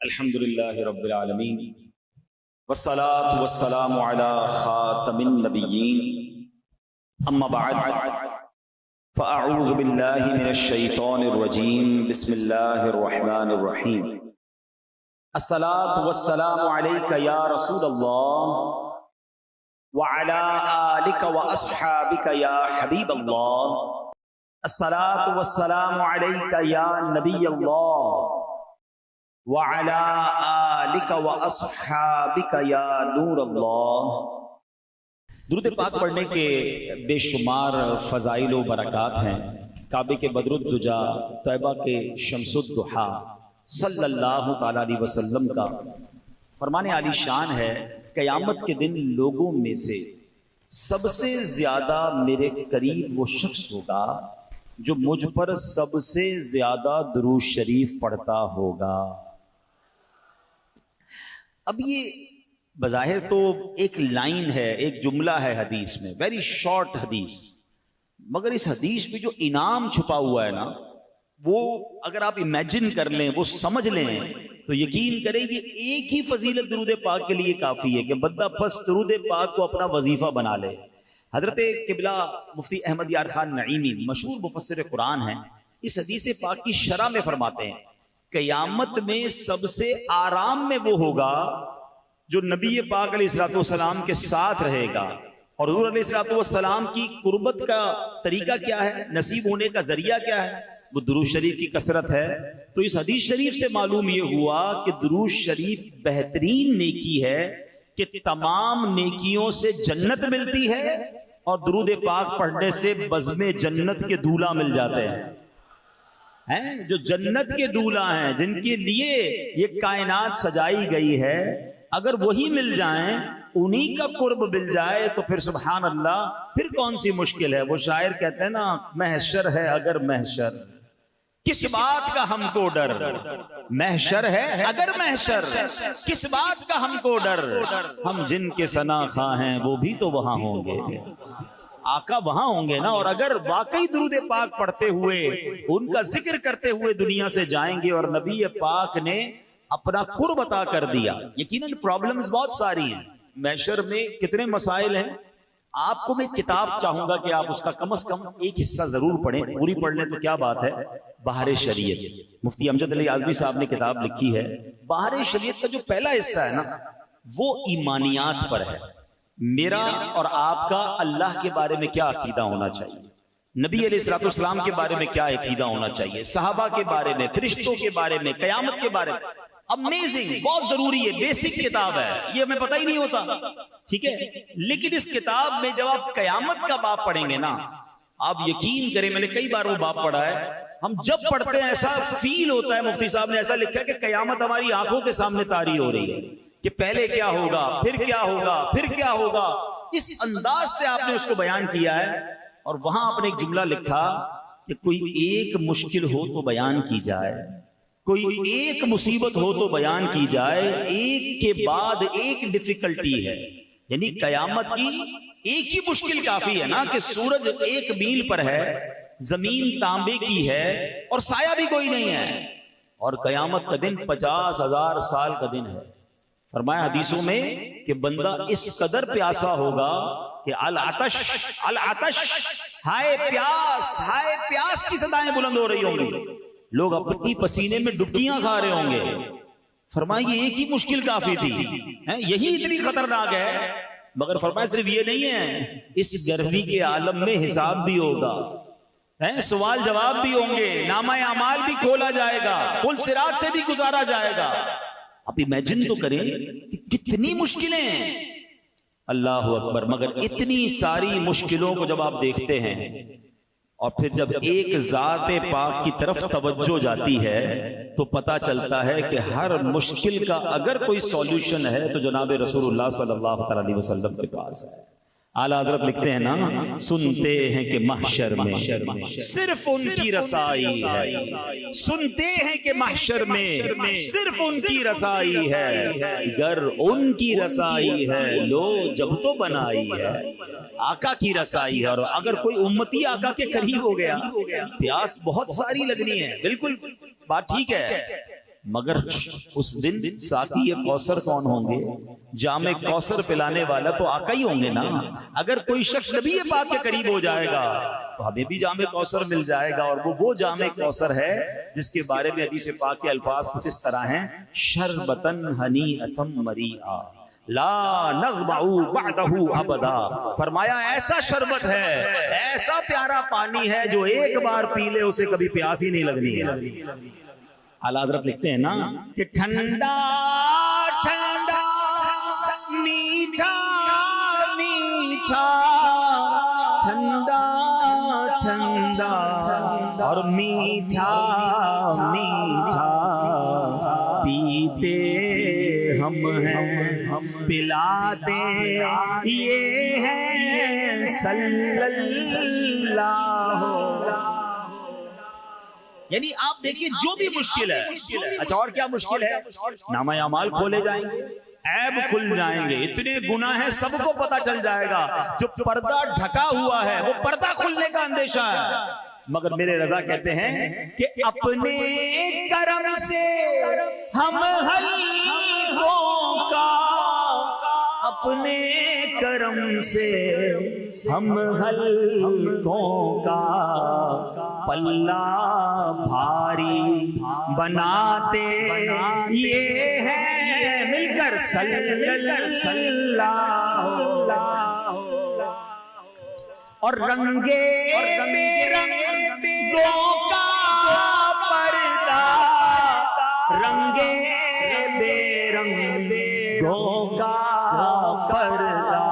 अल्हम्दुलिल्लाहि रब्बिल आलमीन वस्सलातु वस्सलामु अला खातमिन नबिय्यीन अम्मा बअद फ़अऊज़ु बिल्लाहि मिनश शैतानिर रजीम बिस्मिल्लाहिर रहमानिर रहीम अस्सलातु वस्सलामु अलैका या रसूलल्लाह व अला आलिका व अस्हाबिका या हबीबल्लाह अस्सलातु वस्सलामु अलैका या नबियल्लाह व अला आलिका व अस्हाबिका या नूरल्लाह। दुरूद पाक पढ़ने के बेशुमार फ़ज़ाइल व बरक़ात हैं। काबे के बदरुद्दुजा, तैबा के शम्सुद्दुहा सल्लल्लाहु तआला अलैहि वसल्लम का फरमाने आली शान है, क़यामत के दिन लोगों में से सबसे ज़्यादा मेरे करीब वो शख्स होगा जो मुझ पर सबसे ज़्यादा दुरूद शरीफ पढ़ता होगा। अब ये बज़ाहिर तो एक लाइन है, एक जुमला है हदीस में, वेरी शॉर्ट हदीस, मगर इस हदीस में जो इनाम छुपा हुआ है ना, वो अगर आप इमेजिन कर लें, वो समझ लें, तो यकीन करें कि एक ही फजीलत दुरूद पाक के लिए काफ़ी है कि बंदा बस दुरूद पाक को अपना वजीफ़ा बना ले। हज़रत किबला मुफ्ती अहमद यार खान नईमी मशहूर मुफस्सिर कुरान हैं, इस हदीस पाक की शरह में फरमाते हैं, क़यामत में सबसे आराम में वो होगा जो नबी पाक अलैहिस्सलाम के साथ रहेगा। और हुज़ूर अलैहिस्सलाम की कुर्बत का तरीका क्या है, नसीब होने का जरिया क्या है, वो दुरूद शरीफ की कसरत है। तो इस हदीस शरीफ से मालूम ये हुआ कि दुरूद शरीफ बेहतरीन नेकी है कि तमाम नेकियों से जन्नत मिलती है और दुरूद पाक पढ़ने से बज़्मे जन्नत के दूल्हा मिल जाते हैं। जो जन्नत के दूल्हा हैं, जिनके लिए ये कायनात सजाई गई है, अगर वही मिल जाएं, उन्हीं का कुर्ब मिल जाए, तो फिर सुभान अल्लाह, फिर कौन सी मुश्किल है। वो शायर कहते हैं ना, महशर है अगर महशर, किस बात का हमको डर, महशर है अगर महशर, किस बात का हमको डर, हम जिनके सना खा हैं वो भी तो वहां होंगे, आका वहां होंगे ना। और अगर वाकई दुरूद पाक पढ़ते हुए, उनका जिक्र करते हुए दुनिया से जाएंगे और नबी पाक ने अपना कुर्ब अता कर दिया, यकीनन प्रॉब्लम्स बहुत सारी हैं, महशर में कितने मसाइल हैं। आपको मैं किताब चाहूंगा कि आप उसका कम से कम एक हिस्सा जरूर पढ़ें, पूरी पढ़ लें तो क्या बात है। बहार शरीयत, मुफ्ती अमजद अली आज़मी साहब ने किताब लिखी है। बहार शरीयत का जो पहला हिस्सा है ना, वो ईमानियात पर है। मेरा और आपका अल्लाह के बारे में क्या अकीदा होना चाहिए, नबी अलैहिस्सलाम के बारे में क्या अकीदा होना चाहिए, सहाबा के बारे में, फरिश्तों के बारे में, कयामत के बारे में। अमेजिंग, बहुत जरूरी है, बेसिक किताब है, ये हमें पता ही नहीं होता, ठीक है। लेकिन इस किताब में जब आप कयामत का बाब पढ़ेंगे ना, आप यकीन करें, मैंने कई बार वो बाब पढ़ा है, हम जब पढ़ते हैं ऐसा फील होता है, मुफ्ती साहब ने ऐसा लिखा है कि कयामत हमारी आंखों के सामने तारी हो रही है कि पहले क्या होगा, फिर क्या होगा, फिर क्या होगा। इस अंदाज से आपने उसको बयान किया है। और वहां आपने एक जुमला लिखा कि कोई एक मुश्किल हो तो बयान की जाए, कोई एक मुसीबत हो तो बयान की जाए, एक के बाद एक डिफिकल्टी है। यानी कयामत की एक ही मुश्किल काफी है ना, कि सूरज एक मील पर है, जमीन तांबे की है और साया भी कोई नहीं है, और कयामत का दिन 50,000 साल का दिन है। फरमाया हदीसों में कि बंदा इस कदर प्यासा होगा कि अल आतश, हाय प्यास की सदाएं बुलंद हो रही होंगी, लोग अपनी पसीने में डुबकियां खा रहे होंगे। फरमाया ये एक ही मुश्किल काफी थी, यही इतनी खतरनाक है। मगर फरमाया सिर्फ ये नहीं है, इस गर्मी के आलम में हिसाब भी होगा, सवाल जवाब भी होंगे, नामा अमाल भी खोला जाएगा, पुल सिरात से भी गुजारा जाएगा। आप इमेजिन तो करें कितनी मुश्किलें हैं, अल्लाह अकबर। मगर इतनी सारी मुश्किलों को जब आप देखते हैं और फिर जब एक ज़ाते पाक की तरफ तवज्जो जाती है, तो पता चलता है कि हर मुश्किल का अगर कोई सॉल्यूशन है तो जनाब रसूलुल्लाह सल्लल्लाहु अलैहि वसल्लम के पास है। आला हज़रत लिखते हैं ना, सुनते हैं कि महशर में सिर्फ उनकी रसाई है, सुनते हैं कि महशर में सिर्फ उनकी रसाई है, गर उनकी रसाई है लो जब तो बनाई है, आका की रसाई है। और अगर कोई उम्मती आका के करीब हो गया, प्यास बहुत सारी लगनी है, बिल्कुल बात ठीक है, मगर उस दिन साकी कौसर कौन होंगे? जामे कौसर पिलाने वाला तो आका ही होंगे ना। अगर कोई शख्स नबी पाक के करीब हो जाएगा तो हमें भी जामे कौसर मिल जाएगा, और वो जामे कौसर है जिसके बारे में हदीस पाक के अल्फाज कुछ इस तरह हैं, शरबतन हनीअतम मरीआ ला नग़्मउ बअदहु अबदा। फरमाया ऐसा शरबत है, ऐसा प्यारा पानी है जो एक बार पी ले उसे कभी प्यास ही नहीं लगनी है। आला हज़रत लिखते हैं ना कि ठंडा ठंडा मीठा मीठा, ठंडा ठंडा और मीठा मीठा, पीते हम हैं पिलाते ये हैं सल्लल्लाहु। यानी आप देखिए जो भी मुश्किल है, अच्छा और क्या मुश्किल है? नामा अमाल खोले जाएंगे, ऐब खुल जाएंगे, इतने गुनाह हैं सबको पता चल जाएगा। जो पर्दा ढका हुआ है वो पर्दा खुलने का अंदेशा है। मगर मेरे रजा कहते हैं कि अपने करम से हम हल्कों का, अपने करम से हम हल्कों का पल्ला भारी बनाते ये है मिलकर सल्लल्लाहु। और रंगे बेरंगों का पर्दा, रंगे बेरंगों का पर्दा,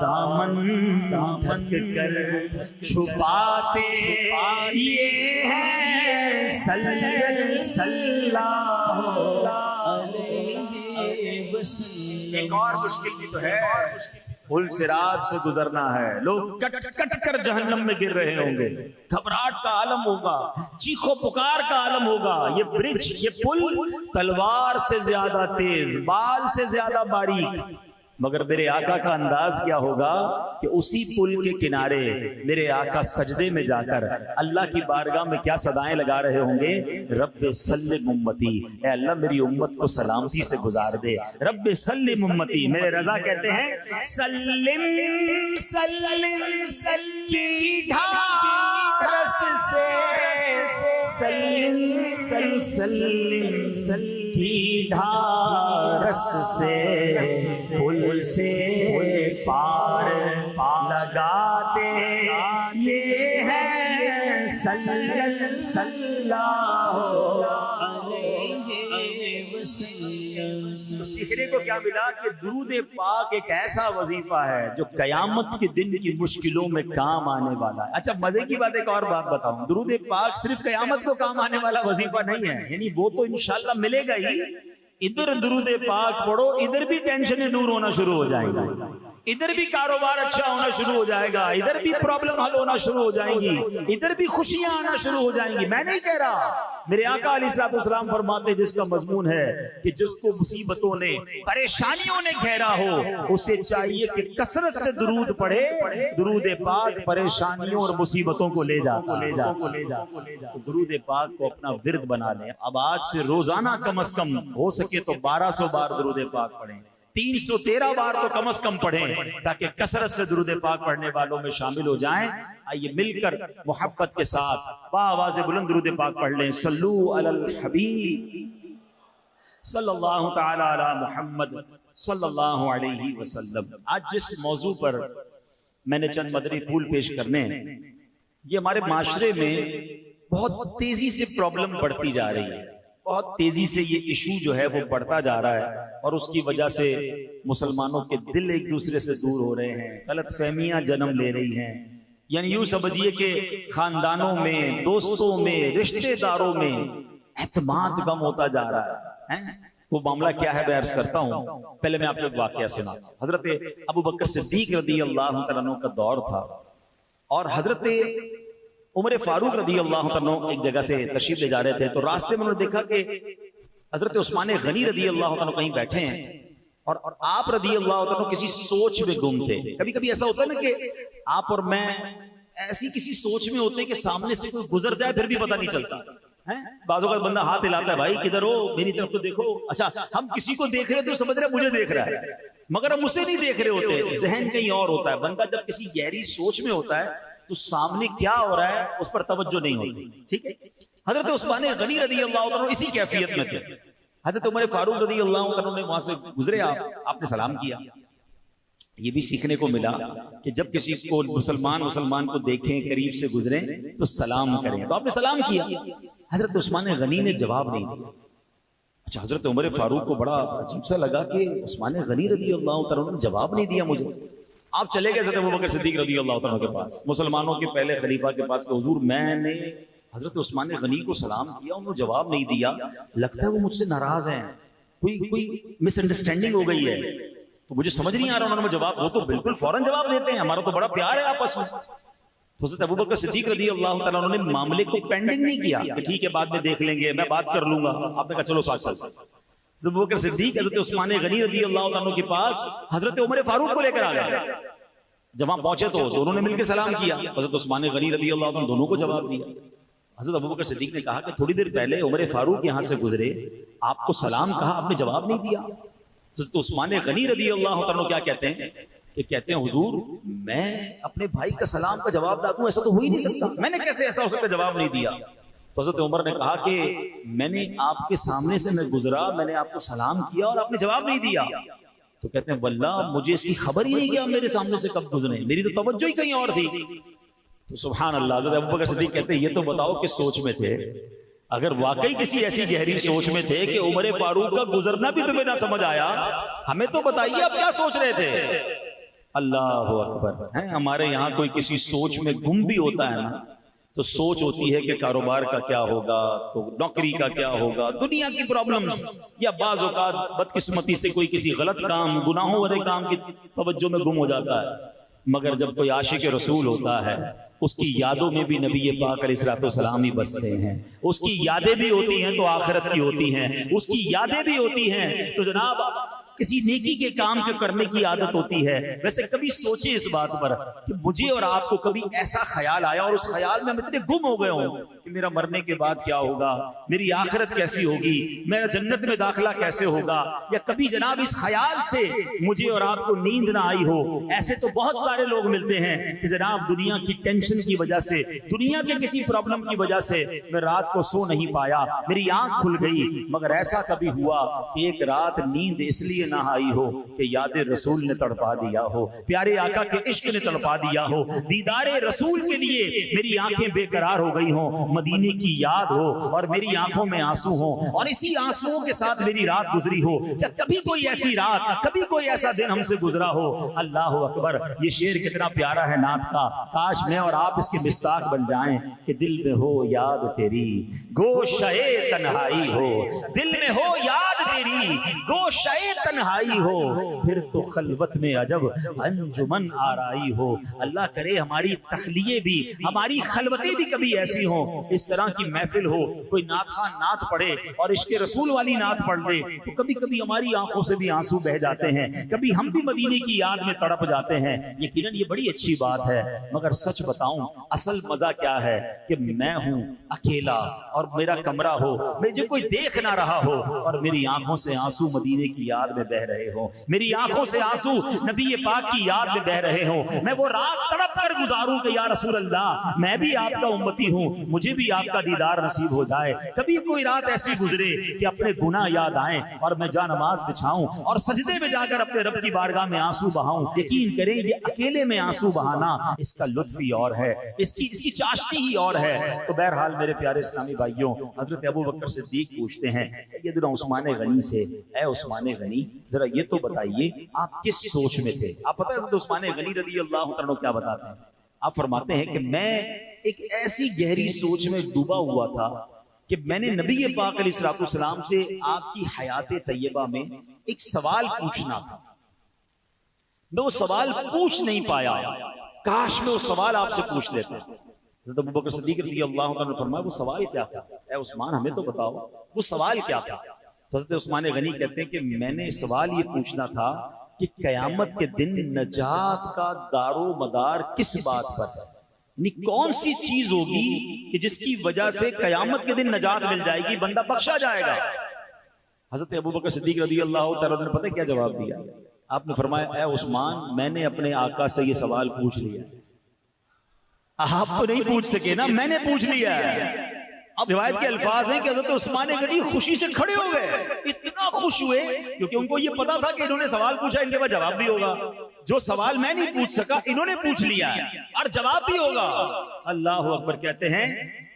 दामन ढक कर छुपाते ये है सल्लल्लाहु अलैहि वसल्लम। एक और मुश्किल भी तो है, पुल सिरात से गुजरना है, लोग कट कट कर जहन्नम में गिर रहे होंगे, घबराहट का आलम होगा, चीखो पुकार का आलम होगा। ये ब्रिज, ये पुल तलवार से ज्यादा तेज, बाल से ज्यादा बारीक, मगर मेरे आका का अंदाज क्या होगा कि उसी पुल के किनारे मेरे आका सजदे में जाकर अल्लाह की बारगाह में क्या सदाएं लगा रहे होंगे, रब्बे सल्लिम उम्मती, ए अल्लाह मेरी उम्मत को सलामती से गुजार दे, रब्बे सल्लिम उम्मती। मेरे रजा कहते हैं सल्लिम सल्लिम सल्ली ढारस से, सल्लिम सल्लिम सल्ली ढारस से, पुल से पार लगाते ये है सल्लल्लाहु अलैहि वसल्लम। तो सीखने को क्या मिला कि दुरूद पाक एक ऐसा वजीफा है जो कयामत के दिन की मुश्किलों में काम आने वाला है। अच्छा मजे की बात, एक और बात बताऊं, दुरूद पाक सिर्फ कयामत को काम आने वाला वजीफा नहीं है, यानी वो तो इंशाल्लाह मिलेगा ही। इधर दुरूद पाक पढ़ो, इधर भी टेंशनें दूर होना शुरू हो जाएंगी, इधर भी कारोबार अच्छा होना शुरू हो जाएगा, इधर भी प्रॉब्लम हल होना शुरू हो जाएंगी, इधर भी खुशियां आना शुरू हो जाएंगी। मैं नहीं कह रहा, मेरे आका अलैहिस्सलाम फरमाते जिसका मजमून है कि जिसको मुसीबतों ने परेशानियों ने घेरा हो उसे चाहिए कि कसरत से दुरूद पढ़े, दुरूद पाक परेशानियों और मुसीबतों को ले जा। तो दुरूद पाक को अपना विर्द बना लें। अब आज से रोजाना कम से कम हो सके तो 1200 बार दुरूद पाक पढ़ें, 313 बार तो कम से कम पढ़ें, ताकि कसरत से दुरूद पाक पढ़ने वालों में शामिल हो जाएं। आइए मिलकर मोहब्बत के साथ बावाज़े बुलंद दुरूद पाक पढ़ लें। सल्लू अलल हबीब सल्लल्लाहु तआला अला मुहम्मद सल्लल्लाहु अलैहि वसल्लम। आज जिस मौजू पर मैंने चंद मदनी फूल पेश करने हैं, ये हमारे माशरे में बहुत तेजी से प्रॉब्लम बढ़ती जा रही है, बहुत तेजी से ये इशू जो है वो बढ़ता जा रहा है, और उसकी वजह से मुसलमानों के दिल एक दूसरे से दूर हो रहे हैं, गलत फहमियां जन्म ले रही हैं। यानी यूं समझिए कि खानदानों में, दोस्तों में, रिश्तेदारों में एतमाद कम होता जा रहा है। वो मामला क्या है मैं अर्ज करता हूँ। पहले मैं आपको एक वाकया सुना। हजरत अबू बकर सिद्दीक रदी अल्लाह तआला अन्हु का दौर था, और हजरत उमर फारूक रदी अल्लाह तआला अन्हु एक जगह से तशरीफ ले जा रहे थे, तो रास्ते में उन्होंने देखा कि हजरत उस्मान गनी रदी अल्लाह तआला कहीं बैठे हैं, और आप रदी अल्लाह तआला किसी सोच में गुम थे। कभी कभी ऐसा होता है ना कि आप और मैं ऐसी किसी सोच में होते हैं कि सामने से कोई गुजर जाए फिर भी पता नहीं चलता। हैं? बाजों का बंदा हाथ हिलाता है, भाई किधर हो, मेरी तरफ तो देखो। अच्छा, हम किसी को देख रहे हैं तो समझ रहे मुझे देख रहा है, मगर हम उसे नहीं देख रहे होते, जहन कहीं और होता है। बंदा जब किसी गहरी सोच में होता है तो सामने क्या हो रहा है उस पर तवज्जो नहीं होती। ठीक है, हजरत उस्मान गनी रज़ी अल्लाह तआला इसी कैफियत में थे। हजरत उमर फारूक रज़ी अल्लाह तआला ने वहां से गुजरे, आपने सलाम किया। ये भी सीखने को मिला कि जब किसी को मुसलमान को देखें, करीब से गुजरे तो सलाम करें। तो आपने सलाम किया, हजरत उस्मान गनी ने जवाब नहीं दिया। अच्छा, हजरत उमर फारूक को बड़ा अजीब सा लगा कि उस्मान गनी रज़ी अल्लाह तआला ने जवाब नहीं दिया मुझे। आप चले गए हजरत अबू बकर सिद्दीक रज़ी अल्लाह तआला के पास, मुसलमानों के पहले खलीफा के पास, कि हुजूर मैंने हजरत उस्मान गनी को सलाम किया, उन्होंने जवाब नहीं दिया, लगता है वो मुझसे नाराज हैं, कोई मिसअंडरस्टैंडिंग हो गई है, तो मुझे समझ नहीं आ रहा उन्होंने जवाब। वो तो बिल्कुल फौरन जवाब देते हैं, हमारा तो बड़ा प्यार है आपस में। तो हजरत अबू बकर सिद्दीक रज़ी अल्लाह तआला उन्होंने मामले को पेंडिंग नहीं किया कि ठीक है बाद में देख लेंगे, मैं बात कर लूंगा। आपने कहा चलो साथ साथ। अबू बकर सिद्दीक हजरत उस्मान गनी रज़ी अल्लाह तआला के पास हजरत उमर फारूक को लेकर आ गए। जब वहां पहुंचे तो दोनों ने मिलकर सलाम किया, हजरत उस्मान गनी रज़ी अल्लाह तआला दोनों को जवाब दिया। हजरत अबू बकर सिद्दीक ने कहा कि थोड़ी देर पहले उमर फारूक यहां से गुजरे, आपको सलाम कहा, आपने जवाब नहीं दिया। तो उस्मान गनी रज़ी अल्लाह तआला क्या कहते हैं कि कहते हैं हुजूर मैं अपने भाई का सलाम का जवाब ना दूं, ऐसा तो हो ही नहीं सकता, मैंने कैसे ऐसा हो सकता जवाब नहीं दिया। तो हजरत उमर ने कहा कि मैंने आपके सामने से मैं गुजरा, मैंने आपको सलाम किया और आपने जवाब नहीं दिया। तो कहते हैं वल्लाह मुझे इसकी खबर ही नहीं कि आप मेरे सामने से कब गुजरे, मेरी तो तवज्जो ही कहीं और थी। तो सुभान अल्लाह, हज़रत अबू बकर सिद्दीक कहते हैं ये तो बताओ किस सोच में थे। अगर वाकई किसी ऐसी गहरी सोच में थे कि उमर फारूक का गुजरना भी तुम्हें ना समझ आया, हमें तो बताइए आप क्या सोच रहे थे। अल्लाह अकबर है। हमारे यहाँ कोई किसी सोच में गुम भी होता है ना, तो सोच होती है कि कारोबार का क्या होगा, तो नौकरी का क्या होगा, दुनिया की प्रॉब्लम्स, या बाज़ औक़ात बदकिस्मती से कोई किसी गलत काम, गुनाहों वाले काम की तवज्जो में गुम हो जाता है। मगर जब कोई आशिक रसूल होता है, उसकी यादों में भी नबी पाक अलैहिस्सलाम ही बसते हैं, उसकी यादें भी होती हैं तो आखिरत की होती हैं, उसकी यादें भी होती हैं तो जनाब किसी नेकी के काम के करने की आदत होती है। वैसे कभी सोचे इस बात पर कि मुझे और आपको कभी ऐसा ख्याल आया और उस ख्याल में हम इतने गुम हो गए हों कि मेरा मरने के बाद क्या होगा, मेरी आखिरत कैसी होगी, मेरा जन्नत में दाखिला कैसे होगा, या कभी जनाब इस ख्याल से मुझे और आपको नींद ना आई हो। ऐसे तो बहुत सारे लोग मिलते हैं कि जनाब दुनिया की टेंशन की वजह से, दुनिया के किसी प्रॉब्लम की वजह से मैं रात को सो नहीं पाया, मेरी आंख खुल गई। मगर ऐसा कभी हुआ कि एक रात नींद इसलिए ना आई हो कि याद रसूल ने तड़पा दिया हो, प्यारे आका के इश्क ने तड़पा दिया हो, दीदारे रसूल के लिए मेरी आंखें बेकरार हो गई हो, मदीने की याद हो और मेरी आंखों में आंसू हो और इसी आंसुओं के साथ मेरी रात गुजरी हो। क्या कभी कोई ऐसी रात, कभी कोई ऐसा दिन हमसे गुजरा हो? अल्लाह अकबर। ये शेर कितना प्यारा है नात का, काश मैं और आप इसके मिस्ताक बन जाएं कि दिल में हो याद तेरी गोशे तन्हाई हो, दिल में हो याद तेरी गोशे तन्हाई हो, फिर तो खलवत में अजब अंजुमन आराई हो। अल्लाह करे हमारी तखलिये भी, हमारी खलवतें भी कभी ऐसी हो, इस तरह की महफिल हो, कोई नात नात पढ़े और इश्क़ रसूल वाली नात पढ़ दे तो कभी कभी हमारी आंखों से भी आंसू बह जाते हैं, कभी हम भी मदीने की याद में तड़प जाते हैं। यकीनन ये बड़ी अच्छी बात है। मगर सच बताऊं असल मजा क्या है कि मैं हूं अकेला और मेरा कमरा हो, मुझे कोई देख ना रहा हो और मेरी आंखों से आंसू मदीने की याद में बह रहे हो, मेरी आंखों से आंसू नबी पाक की याद में बह रहे हो। मैं वो रात तड़प कर गुजारूं कि या रसूल अल्लाह मैं भी आपका उम्मती हूं, मुझे भी आपका दीदार नसीब हो जाए। कभी कोई रात ऐसी गुजरे कि अपने गुनाह याद आए और मैं जा नमाज बिछाऊं और सजदे में जाकर अपने रब की बारगाह में आंसू बहाऊं। यकीन करें ये अकेले में आंसू बहाना, इसका लुत्फ ही और है, इसकी चाशनी ही और है। तो बहरहाल मेरे प्यारे इस्लामी भाइयों, हजरत अबू बकर सिद्दीक पूछते हैं सैयदना उस्मान गनी से, ऐ उस्मान गनी जरा ये तो बताइए आप किस सोच में थे? आप पता है उस्मान गनी रज़ी अल्लाह तआला क्या बताते हैं? आप फरमाते हैं कि मैं एक ऐसी गहरी सोच में डूबा हुआ था कि मैंने नबी पाक अलैहिस्सलाम से आपकी हयात तैयबा में एक सवाल पूछना था, मैं वो सवाल पूछ नहीं पाया, काश मैं वो सवाल आपसे पूछ लेते। हज़रत अबू बकर सिद्दीक रज़ी अल्लाह तआला ने फरमाया वो सवाल क्या था? ऐ उस्मान हमें तो बताओ वो सवाल क्या था? तो हज़रत उस्मान गनी कहते हैं कि मैंने सवाल ये पूछना था कि क़यामत के दिन नजात का दारो मदार किस बात पर है? कौन सी चीज होगी कि जिसकी वजह से कयामत के दिन नजात मिल जाएगी, बंदा बख्शा जाएगा। हजरत अबू बकर सिद्दीक रज़ी अल्लाह तआला ने पता क्या जवाब दिया? आपने फरमाया, ए उस्मान, मैंने अपने आका से ये सवाल पूछ लिया। आप तो नहीं पूछ सके ना, मैंने पूछ लिया है। अब रिवायत के अल्फाज हैं कि हजरत उस्मान गनी खुशी से खड़े हो गए, इतना खुश हुए क्योंकि उनको ये पता था कि इन्होंने सवाल पूछा, इनके पास जवाब भी होगा। जो सवाल मैं नहीं पूछ सका, इन्होंने पूछ लिया और जवाब भी होगा। अल्लाह अकबर। कहते हैं,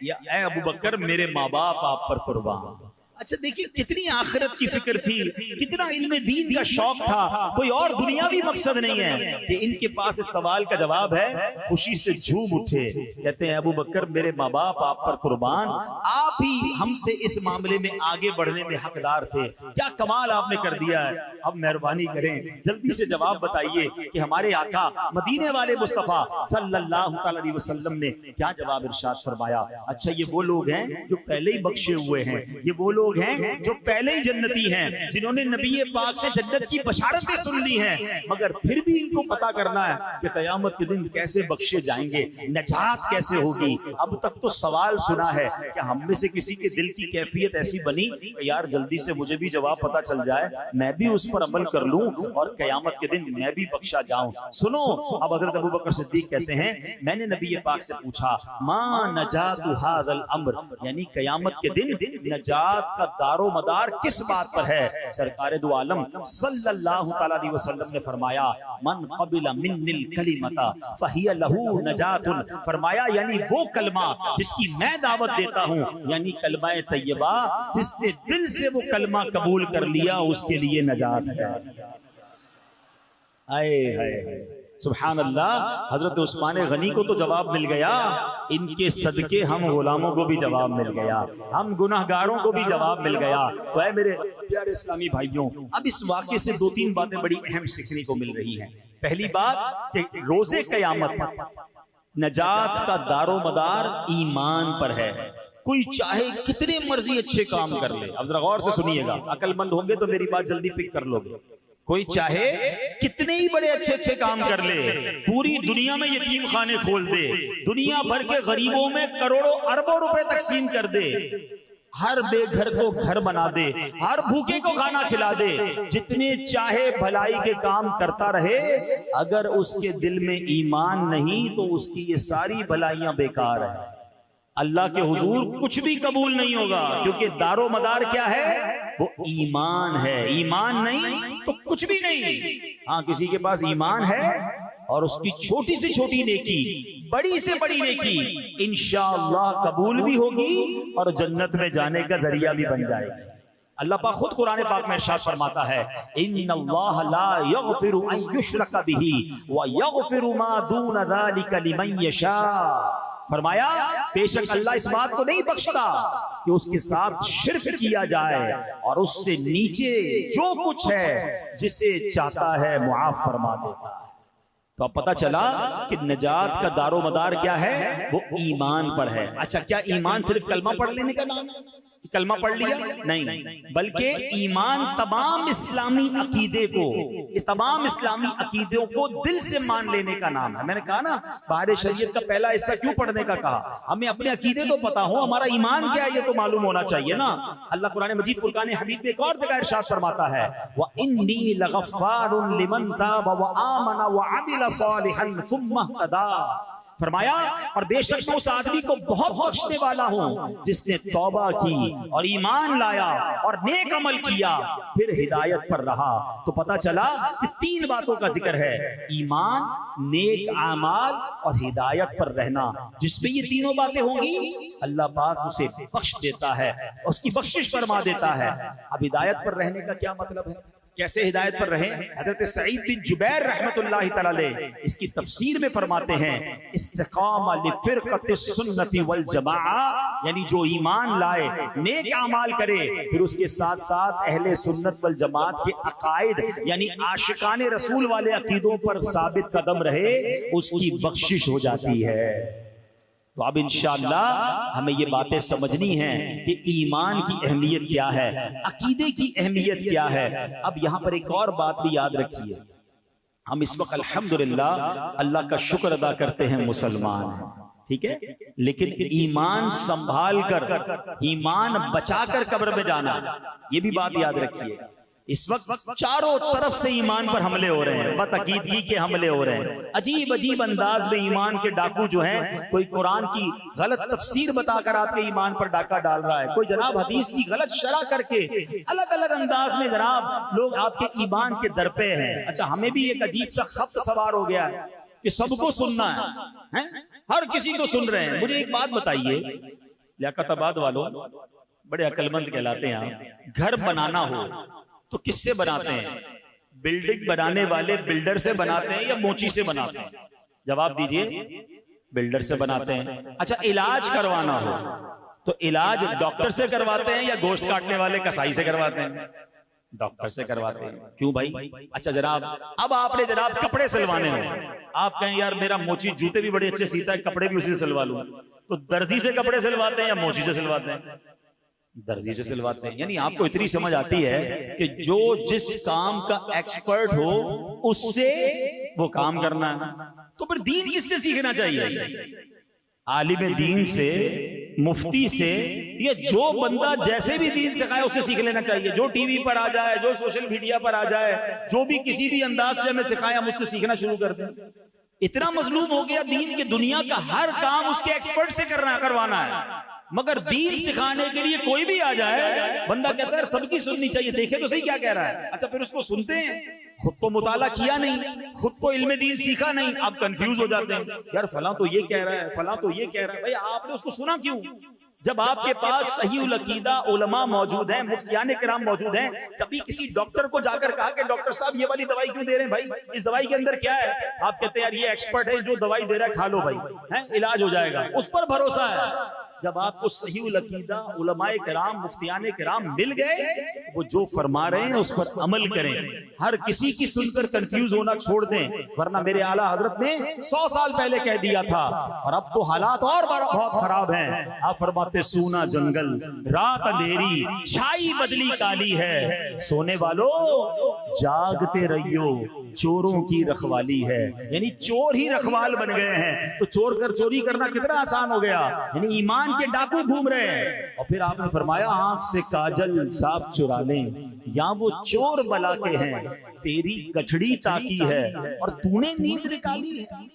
या ए अबू बकर, मेरे माँ बाप आप पर कुर्बान। अच्छा देखिए कितनी आखिरत की फिक्र थी, कितना इल्म दीन का शौक था, कोई और दुनियावी मकसद नहीं है कि इनके पास इस सवाल का जवाब है। खुशी से झूम उठे, कहते हैं, अबू बकर, मेरे माँ बाप आप पर कुर्बान, आप ही हमसे इस मामले में आगे बढ़ने में हकदार थे। क्या कमाल आपने कर दिया है। अब मेहरबानी करें, जल्दी से जवाब बताइए कि हमारे आका मदीने वाले मुस्तफा सल्लल्लाहु अलैहि वसल्लम ने क्या जवाब इरशाद फरमाया। अच्छा, ये वो लोग हैं जो पहले ही बख्शे हुए हैं, ये वो लोग हैं जो पहले ही जन्नती हैं, जिन्होंने नबी पाक से जन्नत की बशारतें सुन ली हैं, मगर फिर भी इनको पता करना है कि कयामत के दिन कैसे बख्शे जाएंगे, नजात कैसे होगी। अब तक तो सवाल सुना है कि हम में से किसी के दिल की कैफियत ऐसी बनी कि यार जल्दी से मुझे भी जवाब पता चल जाए, मैं भी उस पर अमल कर लूं और कयामत के दिन मैं भी बख्शा जाऊं। सुनो, अब हज़रत अबू बकर सिद्दीक कहते हैं, मैंने नबी पाक से पूछा, मा नजातु हाज़ल अम्र, यानी कयामत के दिन नजात का दारो मदार किस बात पर है। सरकार दो आलम सल्लल्लाहु अलैहि वसल्लम ने फरमाया, मन क़बिला मिन्निल कलिमता फहिया लहू नजातुन। फरमाया, यानी वो कलमा जिसकी मैं दावत देता हूँ, यानी कलमा तैयबा, जिसने दिल से वो कलमा कबूल कर लिया, उसके लिए नजात है। आए हाय सुभान अल्लाह। हजरत उस्मान गनी को तो जवाब मिल गया, इनके सदके हम गुलामों को भी जवाब मिल गया, हम गुनाहगारों को भी जवाब मिल गया। तो है मेरे प्यारे इस्लामी भाइयों, अब इस वाक़े से दो तीन बातें बड़ी अहम सीखने को मिल रही हैं। पहली बात कि रोज़े क़यामत नजात का दारो मदार ईमान पर है। कोई चाहे कितने मर्जी अच्छे काम कर ले, अब जरा गौर से सुनिएगा, अकलमंद होंगे तो मेरी बात जल्दी पिक कर लोगे। कोई चाहे कितने ही बड़े अच्छे अच्छे काम कर ले, पूरी दुनिया में यतीम खाने खोल दे, दुनिया भर के गरीबों में करोड़ों अरबों रुपए तकसीम कर दे, हर बेघर को घर बना दे, हर भूखे को खाना खिला दे, जितने चाहे भलाई के काम करता रहे, अगर उसके दिल में ईमान नहीं तो उसकी ये सारी भलाइयां बेकार है। अल्लाह के हुजूर कुछ भी कबूल नहीं होगा, क्योंकि दारो मदार क्या है, वो ईमान है। ईमान नहीं तो कुछ भी नहीं। हाँ, किसी के पास ईमान है और उसकी छोटी से छोटी नेकी, बड़ी से बड़ी नेकी इंशाअल्लाह कबूल भी होगी और जन्नत में जाने का जरिया भी बन जाएगी। अल्लाह पाक खुद कुरान पाक में इरशाद फरमाता है, इन्नल्लाह ला यगफिरु अन युश्रका बिही व यगफिरु मा दून ज़ालिका लिमन यशा। फरमाया, बेशक अल्लाह इस बात को नहीं बख्शता कि उसके साथ शिर्क किया जाए और उससे नीचे जो कुछ है जिसे चाहता है मुआफ फरमा देता है। तो अब पता चला कि नजात का दारो मदार क्या है, वो ईमान पर है। अच्छा, क्या ईमान सिर्फ कलमा पढ़ लेने का नाम है? कलमा पढ़ लिया नहीं, बल्कि ईमान तमाम इस्लामी अकीदे को, तमाम इस्लामी अकीदों को दिल से मान लेने का नाम है। मैंने कहा ना, बाहर शरीयत का पहला हिस्सा क्यों पढ़ने का कहा, हमें अपने अकीदे तो पता हो, हमारा ईमान क्या है ये तो मालूम होना चाहिए ना। अल्लाह कुरान मजीद फुरकान हमीद में एक और जगह इरशाद फरमाता है, व इन्नी लगफ्फारुन लिमन ताब व आमन व अमिल सालिहन सुम्मा इहतदा। फरमाया, और बेशक मैं उस आदमी को बहुत बख्शने वाला हूं जिसने तौबा की और ईमान लाया और नेक अमल किया, फिर हिदायत पर रहा। तो पता चला कि तीन बातों का जिक्र है, ईमान, नेक अमाल और हिदायत पर रहना। जिसमें ये तीनों बातें होंगी अल्लाह पाक उसे बख्श देता है, उसकी बख्शिश फरमा देता है। अब हिदायत पर रहने का क्या मतलब है, कैसे हिदायत पर रहे? हज़रत सईद बिन जुबैर रहमतुल्लाहि तआला अलैह इसकी तफसीर में फरमाते हैं, इस्तिकामा लिफिरक़ति सुन्नति वल जमाआ, यानी जो ईमान लाए, नेक अमाल करे, फिर उसके साथ साथ अहले सुन्नत वल जमात के अकायद यानी आशिकाने रसूल वाले अकीदों पर साबित कदम रहे, उसकी बख्शिश हो जाती है। तो अब इंशाअल्लाह हमें ये बातें समझनी हैं कि ईमान की अहमियत क्या है, अकीदे की अहमियत क्या है। अब यहां पर एक और बात भी याद रखिए, हम इस वक्त अल्हम्दुलिल्लाह अल्लाह का शुक्र अदा करते हैं मुसलमान हैं, ठीक है, लेकिन ईमान संभाल कर, ईमान बचाकर कब्र में जाना, ये भी बात याद रखिए। इस वक्त चारों तरफ से ईमान पर हमले हो रहे हैं, बतअकीदगी के हमले हो रहे हैं, अजीब अजीब अंदाज में ईमान के डाकू जो हैं, कोई कुरान की गलत तफसीर बताकर आपके ईमान पर डाका डाल रहा है, कोई जनाब हदीस की गलत शरह करके अलग अलग अंदाज में जनाब लोग आपके ईमान के दर पे हैं। अच्छा, हमें भी एक अजीब सा खप्त सवार हो गया है कि सबको सुनना है, हर किसी को सुन रहे हैं। मुझे एक बात बताइए, लियाकताबाद वालों, बड़े अक्लमंद कहलाते हैं आप, घर बनाना हो तो किससे बनाते हैं? बिल्डिंग बनाने वाले बिल्डर से बनाते हैं या मोची से बनाते हैं? जवाब दीजिए। बिल्डर से बनाते हैं। अच्छा, इलाज करवाना हो तो इलाज डॉक्टर से करवाते हैं या गोश्त काटने वाले कसाई से करवाते हैं? डॉक्टर से करवाते हैं। क्यों भाई? अच्छा जनाब, अब आपने जनाब कपड़े सिलवाने हो, आप कहें यार मेरा मोची जूते भी बड़े अच्छे सीता है, कपड़े भी उसी से सिलवा लूं, तो दर्जी से कपड़े सिलवाते हैं या मोची से सिलवाते हैं? दर्जी से सिलवाते हैं। यानी आपको इतनी समझ आती है कि जो जिस काम का एक्सपर्ट हो उससे वो काम करना है। तो फिर दीन किससे सीखना चाहिए? आलिम दीन से, मुफ्ती से, या जो बंदा जैसे भी दीन सिखाए उससे सीख लेना चाहिए। जो टीवी पर आ जाए, जो सोशल मीडिया पर आ जाए, जो भी किसी भी अंदाज से हमें सिखाए, हम उससे सीखना शुरू कर दें। इतना मजलूम हो गया दीन के, दुनिया का हर काम उसके एक्सपर्ट से करवाना है, मगर दीन सिखाने के लिए कोई भी आ जाए, बंदा कहता है सबकी सुननी चाहिए, देखे तो सही क्या कह रहा है। अच्छा, फिर उसको सुनते हैं, खुद तो मुताला किया नहीं, खुद तो इल्म दीन सीखा नहीं, आप कंफ्यूज हो जाते हैं, यार फला तो ये कह रहा है, फला तो ये कह रहा है। भाई आपने उसको सुना क्यों? जब आपके पास सही उल अकीदा उलमा मौजूद हैं, मुफ्तियान किराम मौजूद हैं, कभी किसी डॉक्टर को जाकर कहा कि डॉक्टर साहब ये वाली दवाई क्यों दे रहे हैं भाई, इस दवाई के अंदर क्या है? आप कहते हैं यार ये एक्सपर्ट है, जो दवाई दे रहा है खा लो भाई, है इलाज हो जाएगा, उस पर भरोसा है। जब आपको सही उल अकीदा उलमाए किराम मुफ्तियान किराम मिल गए, वो जो फरमा रहे हैं उस पर अमल करें, हर किसी की सुनकर कंफ्यूज होना छोड़ दें, वरना मेरे आला हजरत ने 100 साल पहले कह दिया था, और अब तो हालात और बहुत खराब हैं। आप फरमाते सूना जंगल रात अंधेरी, छाई बदली काली है, सोने वालों जागते रहियो, चोरों की रखवाली है। यानी चोर ही रखवाल बन गए हैं, तो चोरी करना कितना आसान हो गया। यानी ईमान के डाकू घूम रहे हैं। और फिर आपने फरमाया आंख से काजल साफ चुरा लें, या वो चोर बला के हैं, तेरी कठड़ी ताकी है और तूने नींद निकाली है।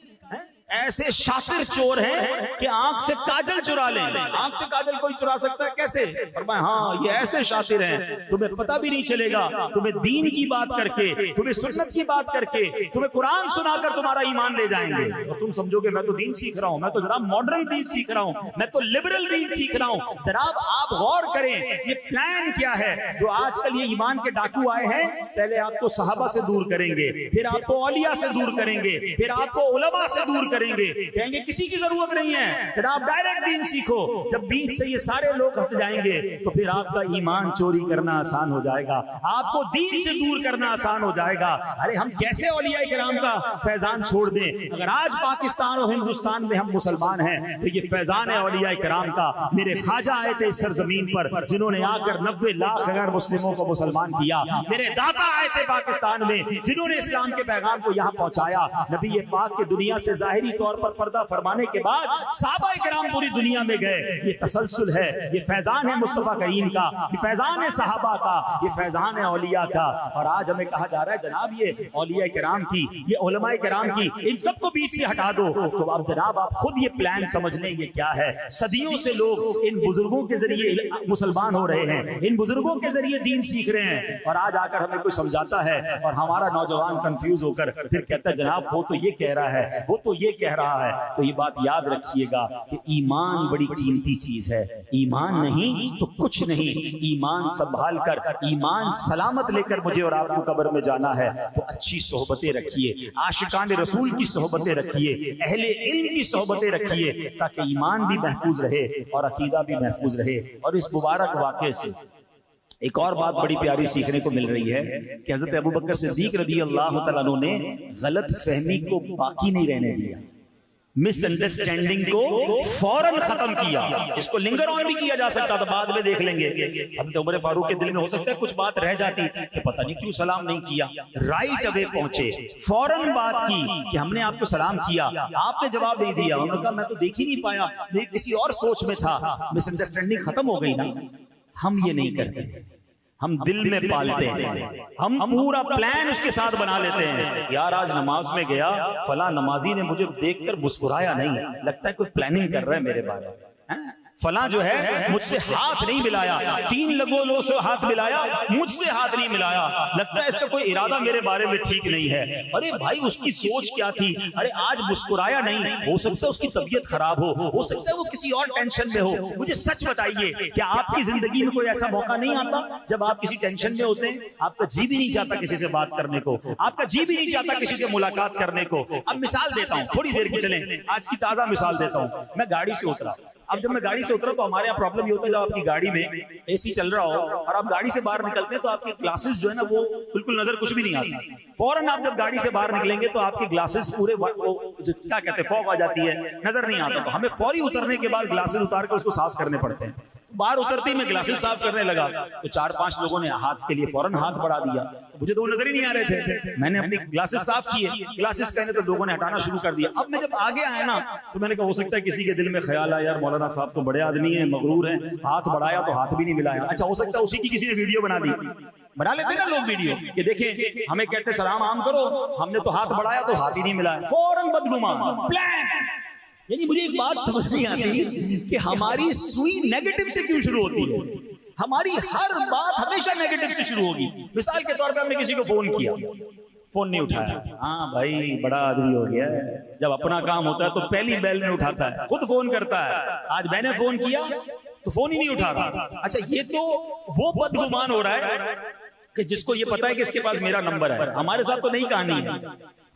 ऐसे शातिर चोर हैं कि आंख से काजल चुरा लें। आंख से काजल कोई चुरा सकता है कैसे? फरमाया हाँ, ये ऐसे शातिर हैं, तुम्हें पता भी नहीं चलेगा, तुम्हें दीन की बात करके, तुम्हें सुन्नत की बात करके, तुम्हें कुरान सुनाकर तुम्हारा ईमान ले जाएंगे, और तुम समझोगे मैं तो दीन सीख रहा हूं, मैं तो जनाब मॉडर्न दीन सीख रहा हूं, मैं तो लिबरल दीन सीख रहा हूं। जनाब आप गौर करें, ये प्लान क्या है जो आजकल ये ईमान के डाकू आए हैं। पहले आपको सहाबा से दूर करेंगे, फिर आपको औलिया से दूर करेंगे, फिर आपको उलमा से दूर करेंगे, कहेंगे किसी की जरूरत नहीं है, फिर आप डायरेक्ट दीन सीखो। जब बीच से ये सारे लोग हट जाएंगे तो फिर आपका ईमान चोरी करना आसान हो जाएगा, आपको दीन से दूर करना आसान हो जाएगा। अरे हम कैसे औलिया किराम का फैजान छोड़ दें? अगर आज पाकिस्तान और हिंदुस्तान में हम मुसलमान हैं तो ये फैजान है औलिया किराम का। मेरे ख्वाजा आए थे इस सरजमीन पर जिन्होंने आकर 90 लाख अगर मुस्लिमों को मुसलमान किया। मेरे दादा आए थे पाकिस्तान में जिन्होंने इस्लाम के पैगाम को यहाँ पहुंचाया। नबी पाक के दुनिया से जाहिरी तौर पर पर्दा फरमाने के बाद सहाबा किराम पूरी दुनिया में गए। ये तसलसल है, ये फैजान है मुस्तफा करीम का, ये फैजान है सहाबा का, ये फैजान है औलिया का। और आज हमें कहा जा रहा है जनाब ये औलिया किराम की, ये उलमाए किराम की, इन सबको बीच से हटा दो। तो आप जनाब आप खुद ये प्लान समझ लें ये क्या है। सदियों से लोग इन बुजुर्गों के जरिए मुसलमान हो रहे हैं, इन बुजुर्गों के जरिए दीन सीख रहे हैं, और आज आकर हमें कोई समझाता है और हमारा नौजवान कंफ्यूज होकर फिर कहता है जनाब वो तो ये कह रहा है, वो तो ये कह रहा है। तो ये बात याद रखिएगा कि ईमान बड़ी कीमती चीज है। ईमान नहीं तो कुछ नहीं। ईमान संभाल कर, ईमान सलामत लेकर मुझे और आपको कब्र में जाना है तो अच्छी सोहबतें रखिए, आशिकान रसूल की सोहबतें रखिए, अहले इल्म की सोहबतें रखिए, ताकि ईमान भी महफूज रहे और अकीदा भी महफूज रहे। और इस मुबारक वाक़े से एक और बात बड़ी प्यारी सीखने को मिल रही है कि हज़रत अबू बकर सिद्दीक रज़ी अल्लाह तआला अन्हु ने गलत फहमी को बाकी नहीं रहने दिया। मिसअंडरस्टैंडिंग को फौरन खत्म किया। इसको लिंगर ऑन भी किया जा सकता था, बाद में देख लेंगे। हज़रत उमर फारूक के दिल में हो सकता है कुछ बात रह जाती कि पता नहीं क्यों सलाम नहीं किया। राइट अवे पहुंचे, फौरन बात की कि हमने आपको सलाम किया, आपने जवाब नहीं दिया। उन्होंने कहा मैं तो देख ही नहीं पाया, मैं किसी और सोच में था, मिसअंडरस्टैंडिंग खत्म हो गई ना। हम ये नहीं करते, हम दिल में पालते हैं, हम पूरा प्लान उसके साथ बना लेते हैं। यार आज नमाज में गया, फला नमाजी ने मुझे देखकर मुस्कुराया नहीं, लगता है कोई प्लानिंग कर रहा है मेरे बारे में। फला जो है मुझसे हाथ नहीं मिलाया, 3 लोगों से हाथ मिलाया, मुझसे हाथ नहीं मिलाया, लगता है इसका कोई इरादा मेरे बारे में ठीक नहीं है। अरे भाई उसकी सोच क्या थी? अरे आज मुस्कुराया नहीं, हो सकता है उसकी तबीयत खराब हो सकता है वो किसी और टेंशन में हो। मुझे सच बताइए, क्या आपकी जिंदगी में कोई ऐसा मौका नहीं आता जब आप किसी टेंशन में होते हैं, आपका जी भी नहीं चाहता किसी से बात करने को, आपका जी भी नहीं चाहता किसी से मुलाकात करने को? अब मिसाल देता हूँ, थोड़ी देर की चले, आज की ताजा मिसाल देता हूँ। मैं गाड़ी से उतरा, अब जब मैं गाड़ी से उतरा तो हमारे यहाँ प्रॉब्लम ये होता है, जब आपकी गाड़ी में एसी चल रहा हो और आप गाड़ी से बाहर निकलते हैं तो आपके ग्लासेस जो है ना वो बिल्कुल नजर कुछ भी नहीं आता। फौरन आप जब गाड़ी से बाहर निकलेंगे तो आपके ग्लासेस पूरे क्या कहते हैं, फॉग आ जाती है, नजर नहीं आता। तो हमें फौरी उतरने के बाद ग्लासेस उतार कर उसको साफ करने पड़ते हैं। बाहर उतरते ही मैं ग्लासेस साफ करने लगा तो 4-5 लोगों ने हाथ के लिए फौरन हाथ बढ़ा दिया, मुझे तो वो नजर ही नहीं आ रहे थे। मैंने अपनी ग्लासेस साफ किए, ग्लासेस पहने तो लोगों ने हटाना शुरू कर दिया। अब मैं जब आगे आया ना तो मैंने कहा हो सकता है किसी के दिल में ख्याल आया, यार मौलाना साहब तो बड़े आदमी है, मगरूर है, हाथ बढ़ाया तो हाथ भी नहीं मिलाया। अच्छा हो सकता है उसी की किसी ने वीडियो बना दी, बना लेते ना लोग वीडियो कि देखें हमें कहते सलाम आम करो, हमने तो हाथ बढ़ाया तो हाथ ही नहीं मिलाया, फौरन बदगुमान प्लान। यानी मुझे एक बात समझ नहीं आती कि हमारी सुई नेगेटिव से क्यों शुरू होती है? हमारी हर बात हमेशा नेगेटिव से शुरू होगी। मिसाल के तौर पे हमने किसी को फोन किया, फोन नहीं उठाया, हाँ भाई बड़ा आदमी हो गया है, जब अपना काम होता है तो पहली बेल में उठाता है, खुद फोन करता है। आज मैंने फोन किया तो फोन ही नहीं उठा रहा। अच्छा ये तो वो बदगुमान हो रहा है कि जिसको ये पता है कि इसके पास मेरा नंबर है। हमारे साथ तो नहीं कहानी है,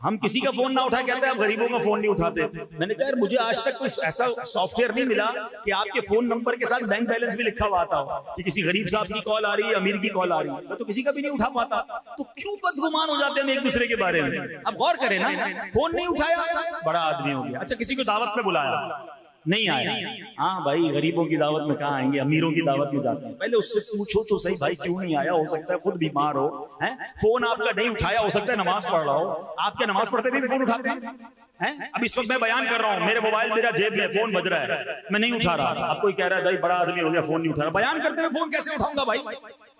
हम किसी का फोन ना उठा कहते हैं आप गरीबों का फोन नहीं उठाते। मैंने कहा यार मुझे आज तक कुछ ऐसा सॉफ्टवेयर नहीं मिला कि आपके फोन नंबर के साथ बैंक बैलेंस भी लिखा हुआ आता हो कि किसी गरीब साहब की कॉल आ रही है, अमीर की कॉल आ रही है, मैं तो किसी का भी नहीं उठा पाता। तो क्यों बदगुमान हो जाते हैं हम एक दूसरे के बारे में? अब गौर करें ना, फोन नहीं उठाया बड़ा आदमी हो गया। अच्छा किसी को दावत में बुलाया, नहीं आया, हाँ भाई गरीबों की दावत में कहाँ आएंगे, अमीरों की दावत में जाते हैं। पहले उससे पूछो तो सही भाई क्यों नहीं आया, हो सकता है खुद बीमार हो, हैं? फोन आपका नहीं उठाया, हो सकता है नमाज पढ़ रहा हो। आपके नमाज पढ़ते भी फोन उठाते हैं? अब इस वक्त मैं बयान कर रहा हूँ, मेरे मोबाइल मेरा जेब में, फोन बज रहा है, मैं नहीं उठा रहा। आप कोई कह रहा है भाई बड़ा आदमी हो गया फोन नहीं उठा रहा, बयान करते हुए फोन कैसे उठाऊंगा भाई?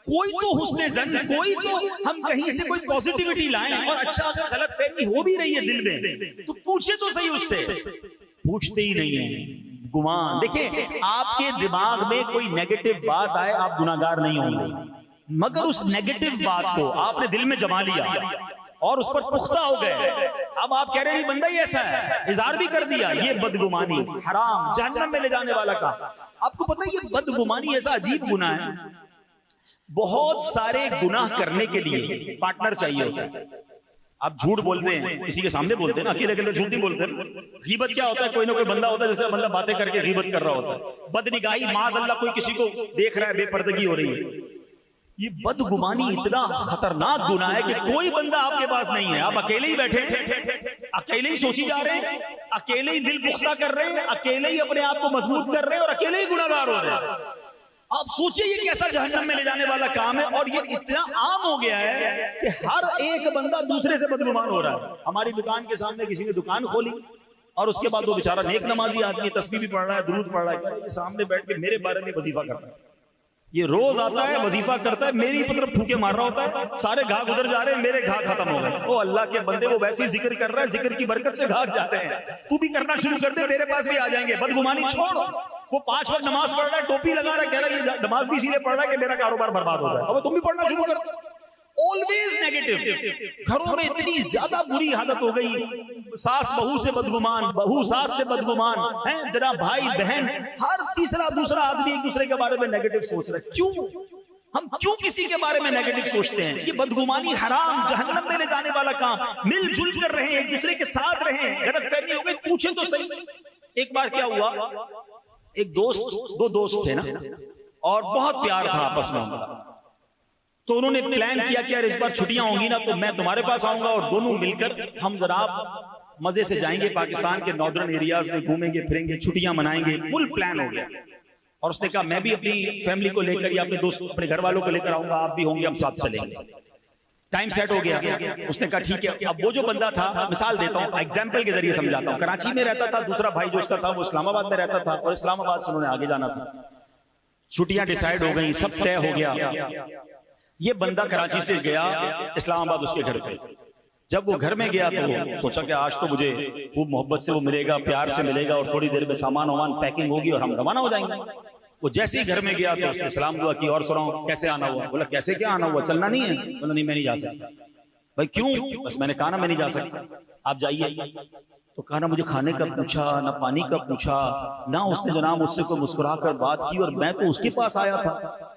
कोई तो हुस्ने ज़न्न, कोई तो हम कहीं से कोई पॉजिटिविटी लाएं, और अच्छा गलतफहमी हो भी रही है दिल में तो पूछे तो सही उससे, पूछते ही नहीं है, गुमान। देखिए आपके दिमाग में कोई नेगेटिव बात आए आप गुनाहगार नहीं होंगे, मगर उस नेगेटिव बात को आपने दिल में जमा लिया और उस पर पुख्ता हो गए। अब आप कह रहे हैं बंदा ही ऐसा है, इज़हार भी कर दिया, ये बदगुमानी हराम, जहन्नम में ले जाने वाला का। आपको पता है ये बदगुमानी ऐसा अजीब गुनाह है, बहुत सारे गुनाह करने के लिए पार्टनर चाहिए होता है। आप झूठ बोलते हैं, किसी के सामने बोलते हैं ना, अकेले अकेले झूठ नहीं बोलते। गीबत क्या होता है, कोई ना कोई बंदा होता है जिससे बंदा बातें करके गीबत कर रहा होता है। बदनिगाही, माज़अल्लाह कोई किसी को देख रहा है, बेपर्दगी हो रही है। ये बदगुमानी इतना खतरनाक गुनाह है कि कोई बंदा आपके पास नहीं है, आप अकेले ही बैठे, अकेले ही सोची जा रहे हैं, अकेले ही दिल पुख्ता कर रहे हैं, अकेले ही अपने आप को मजबूत कर रहे हैं और अकेले ही गुनाहगार हो रहे हैं। आप सोचिए ये कैसा जहन्नम में ले जाने वाला काम है, और ये इतना आम हो गया है कि हर एक बंदा दूसरे से बदगुमान हो रहा है। हमारी दुकान के सामने किसी ने दुकान खोली और उसके बाद वो बेचारा नेक नमाजी आदमी, तस्बीह भी पढ़ रहा है, दुरूद पढ़ रहा है, सामने बैठ के मेरे बारे में वजीफा करता है। ये रोज आता है, वजीफा करता है, मेरी तरफ फूके मार रहा होता है, सारे घा गुजर जा रहे हैं, मेरे घा खत्म हो गए। ओ अल्लाह के बंदे, वो वैसे ही जिक्र कर रहा है, जिक्र की बरकत से घा जाते हैं, तू भी करना शुरू कर दे, तेरे पास भी आ जाएंगे। बदगुमानी छोड़, वो 5 वक्त नमाज पढ़ रहा है, टोपी लगा रहा है, कह रहा है ये नमाज भी इसीलिए पढ़ रहा है कि मेरा कारोबार बर्बाद हो जाए, अब तुम भी पढ़ना शुरू कर। Always negative. घरों में इतनी ज्यादा बुरी हालत हो गई, सास बहू से बदगुमान, बहू सास से बदगुमान है, जरा भाई बहन, हर तीसरा दूसरा आदमी एक दूसरे के बारे में नेगेटिव सोच रहा है। क्यों? हम क्यों किसी के बारे में नेगेटिव सोचते हैं? ये बदगुमानी हराम, जहन्नम में ले जाने वाला काम। मिलजुल कर रहे, एक दूसरे के साथ रहे, गलतफहमी हो गई, पूछे तो सही। एक बार क्या हुआ, एक दो दोस्त थे ना, और बहुत प्यार था आपस में, तो उन्होंने प्लान किया कि यार इस बार छुट्टियां होंगी ना तो मैं तुम्हारे पास आऊंगा और दोनों मिलकर हम जनाब मजे से जाएंगे पाकिस्तान के नॉर्दर्न एरियाज में, घूमेंगे फिरेंगे, छुट्टियां मनाएंगे, फुल प्लान हो गया। और उसने कहा मैं भी अपनी फैमिली को लेकर या अपने दोस्त अपने घर वालों को लेकर आऊंगा, आप भी होंगे, हम साथ चलेंगे। टाइम सेट हो गया। उसने कहा ठीक है। अब वो जो बंदा था, मिसाल देता हूँ, एग्जाम्पल के जरिए समझाता हूँ, कराची में रहता था, दूसरा भाई जो उसका था वो इस्लामाबाद में रहता था, और इस्लामाबाद से उन्होंने आगे जाना था। छुट्टियां डिसाइड हो गई, सब तय हो गया। ये बंदा कराची से गया इस्लामाबाद उसके घर पे। जब वो घर में गया तो सोचा कि आज तो मुझे खूब मोहब्बत से वो मिलेगा, प्यार से मिलेगा, और थोड़ी देर में सामान वामान पैकिंग होगी और हम रवाना हो जाएंगे। वो जैसे ही घर में गया तो उसने सलाम दुआ की, और सुनाओ कैसे आना हुआ? बोला कैसे क्या आना हुआ, चलना नहीं है? बोला नहीं मैं नहीं जा सकता। भाई क्यों? बस मैंने कहा ना मैं नहीं जा सकता, आप जाइए। तो कहा ना मुझे खाने का पूछा, ना पानी का पूछा, ना उसने जनाब मुझसे कोई मुस्कुरा कर बात की, और मैं तो उसके पास आया था।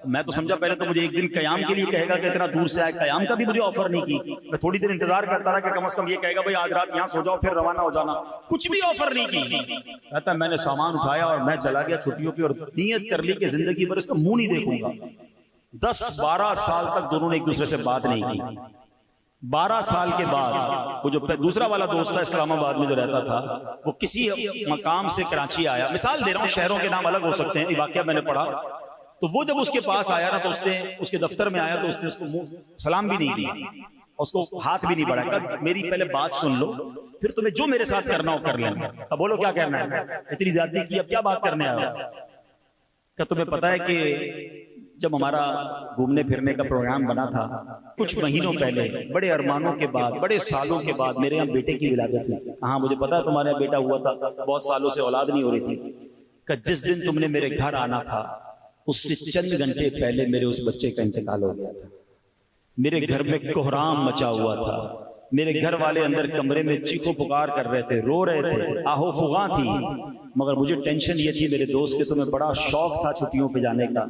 मैं तो समझा पहले तो मुझे एक दिन कयाम के लिए कहेगा कि इतना दूर से आए, कयाम का भी मुझे ऑफर नहीं की। मैं थोड़ी देर इंतजार करता रहा कि कम से कम ये कहेगा भाई आज रात यहाँ सो जाओ फिर रवाना हो जाना, कुछ भी ऑफर नहीं की। कहता मैंने सामान उठाया और मैं चला गया छुट्टियों की, और नियत कर ली कि जिंदगी भर इसका मुंह नहीं देखूंगा। 10-12 साल तक दोनों ने एक दूसरे से बात नहीं की। 12 साल के बाद वो जो दूसरा वाला दोस्त था इस्लामाबाद में जो रहता था, वो किसी मकाम से कराची आया। मिसाल दे रहा हूँ, शहरों के नाम अलग हो सकते हैं, ये वाकया मैंने पढ़ा। तो वो जब उसके पास आया ना, तो उसने उसके दफ्तर में आया तो उसने उसको सलाम भी नहीं दी, उसको हाथ भी नहीं बढ़ाया। मेरी पहले बात सुन लो, फिर तुम्हें जो मेरे साथ करना हो कर लेना। अब बोलो क्या करना है? इतनी ज्यादती की, अब क्या बात करने आया? क्या तुम्हें पता है कि जब हमारा घूमने फिरने का प्रोग्राम बना था कुछ महीनों पहले, बड़े अरमानों के बाद, बड़े सालों के बाद मेरे यहाँ बेटे की विलादत हुई। हाँ मुझे पता है तुम्हारे यहाँ बेटा हुआ था, बहुत सालों से औलाद नहीं हो रही थी। कि जिस दिन तुमने मेरे घर आना था उससे चंद घंटे पहले मेरे उस बच्चे का इंतकाल हो गया था। मेरे घर में कोहराम मचा हुआ था। मेरे घर वाले अंदर कमरे में चीखो पुकार कर रहे थे, रो रहे थे, आहो फुगा थी। मगर मुझे टेंशन ये थी मेरे दोस्त के, तुम्हें बड़ा शौक था छुट्टियों पे जाने का।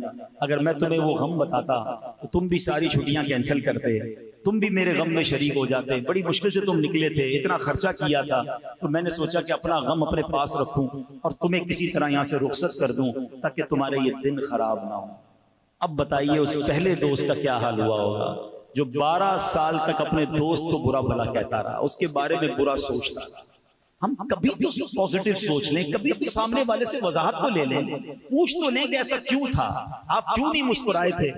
अगर मैं तुम्हें वो गम बताता तो तुम भी सारी छुट्टियां कैंसिल करते, तुम भी मेरे गम में शरीक हो जाते। बड़ी मुश्किल से तुम निकले थे, इतना खर्चा किया था, तो मैंने सोचा कि अपना गम अपने पास रखूं और तुम्हें किसी तरह यहाँ से रुखसत कर दूं ताकि तुम्हारे ये दिन खराब ना हो। अब बताइए उस पहले दोस्त का क्या हाल हुआ होगा जो 12 साल तक अपने दोस्त को बुरा भला कहता रहा, उसके बारे में बुरा सोचता रहा। हम कभी तो पॉजिटिव सोच लें, कभी तो सामने वाले से वजाहत तो ले लें, पूछ तो लें कि ऐसा क्यों था, आप क्यों नहीं मुस्कुराए थे,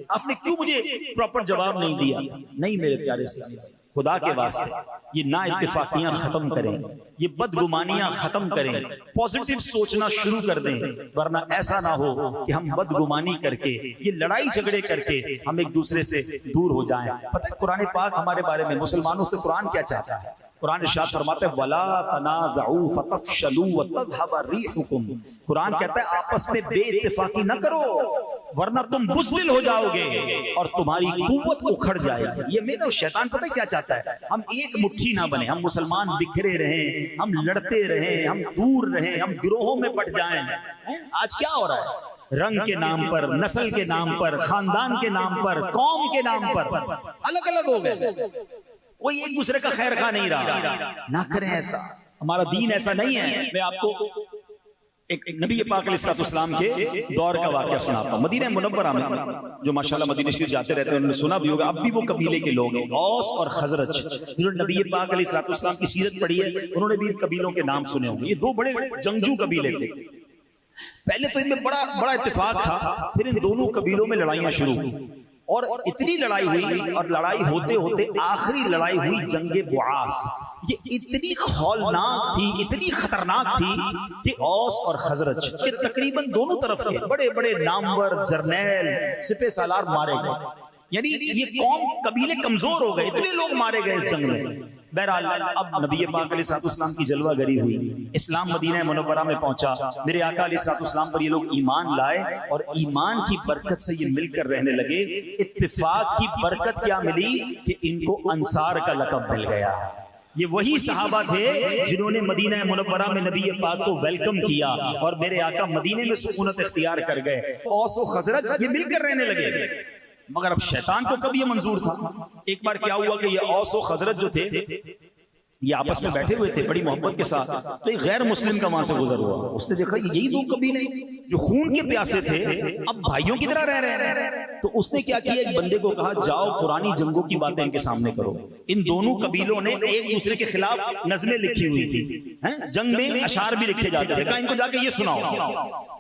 आपने क्यों मुझे प्रॉपर जवाब नहीं दिया। नहीं मेरे प्यारे इस्लामी, खुदा के वास्ते ये ना इत्तेफाकियां खत्म करें, ये बदगुमानियां खत्म करें, पॉजिटिव सोचना शुरू कर दें, वरना ऐसा ना हो कि हम बदगुमानी करके, ये लड़ाई झगड़े करके हम एक दूसरे से दूर हो जाएं। पता है कुरान पाक हमारे बारे में, मुसलमानों से कुरान क्या चाहता है? कुरान इरशाद फरमाते हैं वला तनाज़उ फतफशलू वतज़हब रिहुकुम। कुरान कहता है आपस में बेइत्तेफाकी न करो वरना तुम बुज़दिल हो जाओगे और तुम्हारी कुव्वत उखड़ जाएगी। ये मेरा शैतान पता है क्या चाहता है? हम एक मुट्ठी ना बने, हम मुसलमान बिखरे रहें, हम लड़ते रहें, हम दूर रहें, हम गिरोहों में बट जाएं। आज क्या हो रहा है? रंग के नाम पर, नस्ल के नाम पर, खानदान के नाम पर, कौम के नाम पर अलग अलग हो गए, कोई एक दूसरे का खैर खा नहीं रहा। ना करें ऐसा, हमारा दीन ऐसा नहीं है। मैं आपको एक नबी पाक अलैहिस्सलाम के दौर का वाकया सुनाता हूँ। मदीना मुनव्वरा में जो माशाल्लाह मदीना शरीफ जाते रहते हैं, उन्होंने सुना भी होगा, अब भी वो कबीले के लोग हैं, औस और खजरज, जिन्होंने नबी पाक अलैहिस्सलाम की सीरत पढ़ी है, उन्होंने भी इन कबीलों के नाम सुने होंगे। ये दो बड़े जंगजू कबीले थे। पहले तो इनमें बड़ा इत्तेफाक था, फिर इन दोनों कबीलों में लड़ाइयां शुरू हुई और इतनी लड़ाई हुई, और लड़ाई होते होते आखिरी लड़ाई हुई जंगे बुआस। ये इतनी खौलनाक थी, इतनी खतरनाक थी कि औस और खजरज के तकरीबन दोनों तरफ के बड़े बड़े नामवर जर्नैल सिपह सालार मारे गए। यानी ये कौम कबीले कमजोर हो गए, इतने लोग मारे गए इस जंग में। बहरहाल अब नबी पाक अलैहिस्सलाम की जलवागरी हुई, इस्लाम मदीना मुनव्वरा में पहुंचा, मेरे आका अलैहिस्सलाम पर ये लोग ईमान लाए और ईमान की बरकत से ये मिलकर रहने लगे। इत्तिफाक की बरकत क्या मिली कि इनको अंसार का लक़ब मिल गया। ये वही सहाबा थे जिन्होंने मदीना मुनव्वरा में नबी पाक को वेलकम किया और मेरे आका मदीने में सुकूनत इख्तियार कर गए। औस और खजरज ये मिलकर रहने लगे। मगर अब शैतान को कब ये मंजूर था? एक बार क्या हुआ कि ये औस और खजरज जो थे ये आपस में बैठे हुए थे बड़ी मोहब्बत के साथ, तो एक गैर मुस्लिम का वहां से गुजर हुआ। उसने देखा यही दो कबीले जो खून के प्यासे थे अब भाइयों की तरह रह रहे हैं। तो उसने क्या किया, एक बंदे को कहा जाओ पुरानी जंगों की बातें इनके सामने करो। इन दोनों कबीलों ने एक दूसरे के खिलाफ नज़में लिखी हुई थी, हैं जंग में अशार भी लिखे जाते थे, कहा इनको जाके ये सुनाओ।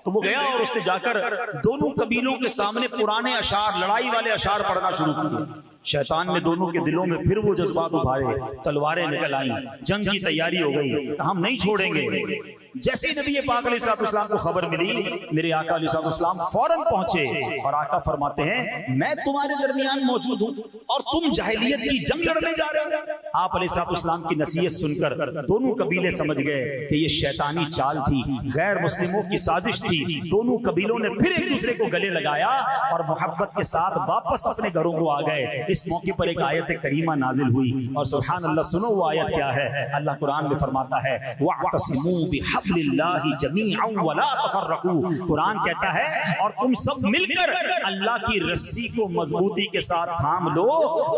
तो वो गया और उसने जाकर दोनों कबीलों के सामने पुराने अशार, लड़ाई वाले अशार पढ़ना शुरू किए। शैतान ने दोनों के दिलों में फिर वो जज्बात उभारे, तलवारें निकल आई, जंग की तैयारी हो गई, हम नहीं छोड़ेंगे। जैसे ही नबी पाक अलैहिस्सलाम को खबर मिली, मेरे आका अलैहिस्सलाम फौरन पहुंचे और आका फरमाते हैं मैं तुम्हारे दरमियान मौजूद हूं और तुम जाहिलियत की जंग लड़ने जा रहे हो। आप अलैहिस्सलाम की नसीहत सुनकर दोनों कबीले समझ गए कि ये शैतानी चाल थी, गैर मुस्लिमों की साजिश थी। दोनों कबीलों ने फिर एक दूसरे को गले लगाया और मोहब्बत के साथ वापस अपने घरों को आ गए। इस मौके पर एक आयत करीमा नाजिल हुई और सुभान अल्लाह, सुनो वो आयत क्या है। अल्लाह कुरान में फरमाता है वअतसिमू बिहब्लिल्लाहि जमीअन वला तफर्रकू। कुरान कहता है और तुम सब मिलकर अल्लाह की रस्सी को मजबूती के साथ थाम लो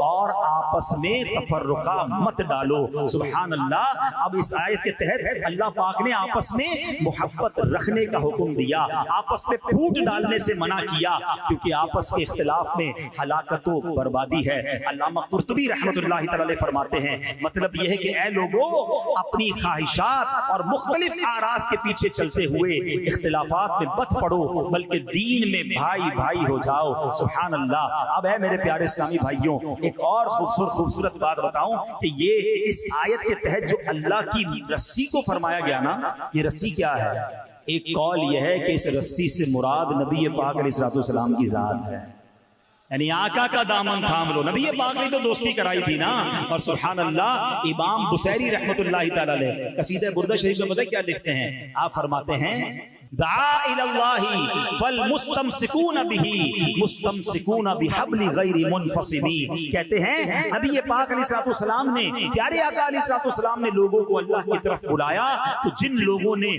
और आपस में तफर्रुका मत डालो। सुभान अल्लाह। अब इस आयत के तहत अल्लाह पाक ने आपस में मोहब्बत रखने का हुक्म दिया, आपस में फूट डालने से मना किया, क्योंकि आपस के इख्तिलाफ में हलाकत व बर्बादी है। अल्लामा कुर्तुबी रहमतुल्लाहि तआला अलैह फरमाते हैं मतलब यह है कि ऐ लोगों, अपनी ख्वाहिशात और मुख्तलिफ आरास के पीछे चलते हुए इख्तिलाफात में मत पड़ो, बल्कि दीन में भाई भाई हो जाओ। सुभान अल्लाह। अब है मेरे प्यारे इस्लामी भाइयों, एक और खूबसूरत बात बताऊं कि ये इस आयत के तहत जो अल्लाह की रस्सी को फरमाया गया ना, ये रस्सी क्या है। एक कौल यह है कि इस रस्सी से मुराद नबी पाक अलैहिस्सलाम की जात है, यानी आका का दामन थाम लो। नबी पाक ने तो दोस्ती कराई थी ना। और सुभान अल्लाह, इमाम बुसैरी रहमतुल्लाहि तआला अलैह कसीदा बुर्दा शरीफ में पता क्या लिखते हैं, आप फरमाते हैं दआ इलल्लाहि फल मुस्तमसिकून बिही मुस्तमसिकून बिहब्लि गैरि मुनफसिमी। कहते हैं नबी पाक अलैहिस्सलाम ने, प्यारे आका अलैहिस्सलाम ने लोगों को अल्लाह की तरफ बुलाया, तो जिन लोगों ने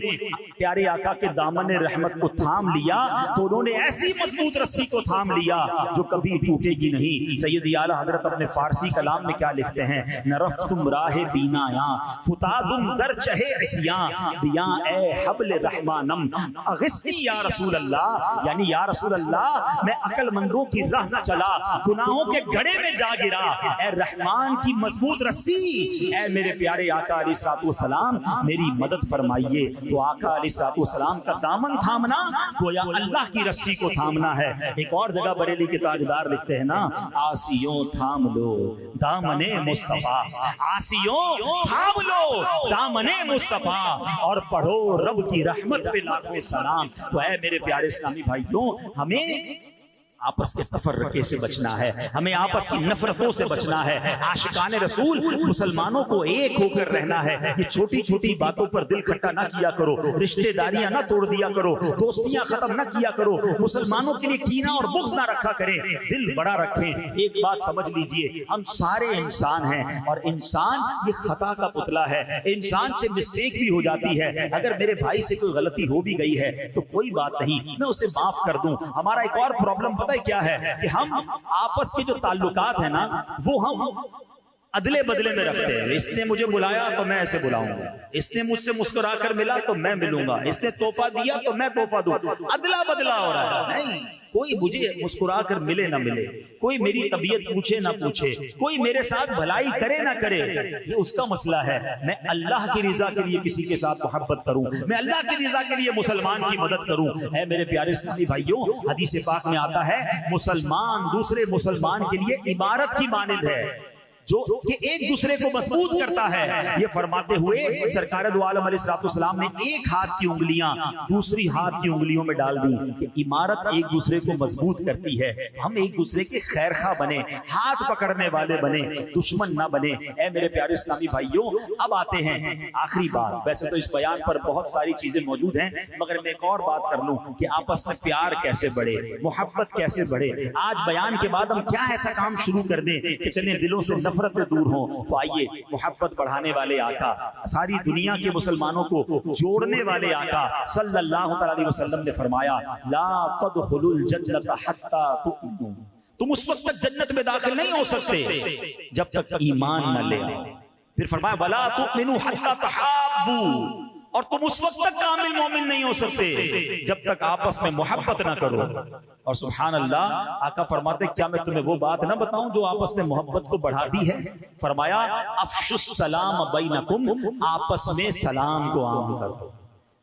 प्यारे आका के दामन रहमत को थाम लिया तो उन्होंने ऐसी मजबूत रस्सी को थाम लिया जो कभी टूटेगी नहीं। सैयद आला हजरत अपने फारसी कलाम में क्या लिखते हैं, नरफ्तुम राहे बीनाया फुतादुम दर चहे इस्यां बिया ए हब्ल रहमानम अगिस्ती या रसूल अल्लाह। यानी या रसूल अल्लाह, मैं अक्लमंदों की राह न चला, गुनाहों के गड्ढे में जा गिरा, ए रहमान की मजबूत रस्सी, ए मेरे प्यारे आका अलैहिस्सलाम मेरी मदद फरमाइए। तो आका अलैहिस्सलाम का दामन थामना गोया अल्लाह की रस्सी को थामना है। एक और जगह बरेली के ताजदार लिखते हैं ना, आसियों थाम लो दामने मुस्तफा, आसियों थाम लो दामने मुस्तफा और पढ़ो रब की रहमत पे लाखों सलाम। तो है मेरे प्यारे इस्लामी भाइयों, हमें आपस के तफर्रके से बचना है, हमें आपस की नफरतों से बचना है। आशिकाने रसूल मुसलमानों को एक होकर रहना है। ये छोटी छोटी बातों पर दिल खट्टा ना किया करो, रिश्तेदारियां ना तोड़ दिया करो, दोस्तियां खत्म ना किया करो, मुसलमानों के लिए कीना और बुग़्ज़ ना रखा करें, दिल बड़ा रखें। एक बात समझ लीजिए, हम सारे इंसान हैं और इंसान ये खता का पुतला है, इंसान से मिस्टेक भी हो जाती है। अगर मेरे भाई से कोई गलती हो भी गई है तो कोई बात नहीं, मैं उसे माफ कर दूं। हमारा एक और प्रॉब्लम क्या है कि हम आपस के जो ताल्लुकात है ना, वो हम अदले बदले में रखते हैं। इसने मुझे बुलाया तो मैं ऐसे बुलाऊंगा, इसने मुझसे मुस्कुरा कर मिला तो मैं मिलूंगा, इसने तोहफा दिया तो मैं तोहफा दूं। अदला बदला हो रहा है। नहीं, कोई मुझे मुस्कुरा कर मिले ना मिले, कोई मेरी तबीयत पूछे ना पूछे, कोई मेरे साथ भलाई करे ना करे, ये उसका मसला है। मैं अल्लाह की रिजा के लिए किसी के साथ मोहब्बत करूं, मैं अल्लाह की रिजा के लिए मुसलमान की मदद करूं। है मेरे प्यारे इस्लामी भाइयों, हदीस पाक में आता है मुसलमान दूसरे मुसलमान के लिए इमारत की मानिंद है जो कि एक दूसरे को मजबूत करता है। ये फरमाते हुए सरकार दो आलम अलैहिस्सलाम ने एक हाथ की उंगलियां दूसरी हाथ की उंगलियों में डाल दी कि इमारत एक दूसरे को मजबूत करती है। हम एक दूसरे के खैरखा बने, हाथ पकड़ने वाले बने, दुश्मन ना बने। ऐ मेरे प्यारे इस्लामी भाइयों, अब आते हैं आखिरी बात। वैसे तो इस बयान पर बहुत सारी चीजें मौजूद हैं, मगर मैं एक और बात कर लूं कि आपस में प्यार कैसे बढ़े, मोहब्बत कैसे बढ़े। आज बयान के बाद हम क्या ऐसा काम शुरू कर दें कि चले दिलों से नफरत दूर हो। तो आइए, मोहब्बत बढ़ाने वाले आका, सारी दुनिया के मुसलमानों को जोड़ने वाले आका सल्लल्लाहु अलैहि वसल्लम ने फरमाया, ला तदखुलुल जन्नत हत्ता तु'मिनू। तुम उस वक्त तक जन्नत में दाखिल नहीं हो सकते जब तक ईमान न ले आओ। फिर फरमाया वला तुमिनु हत्ता तहाब्बू, और तुम उस वक्त तक कामिल मोमिन नहीं हो सकते जब तक आपस में मोहब्बत ना करो। और सुभान अल्लाह, आका फरमाते क्या मैं तुम्हें वो बात ना बताऊं जो आपस में मोहब्बत को बढ़ाती है? फरमाया अफशुस सलाम बैनकुम, आपस में सलाम को आम करो।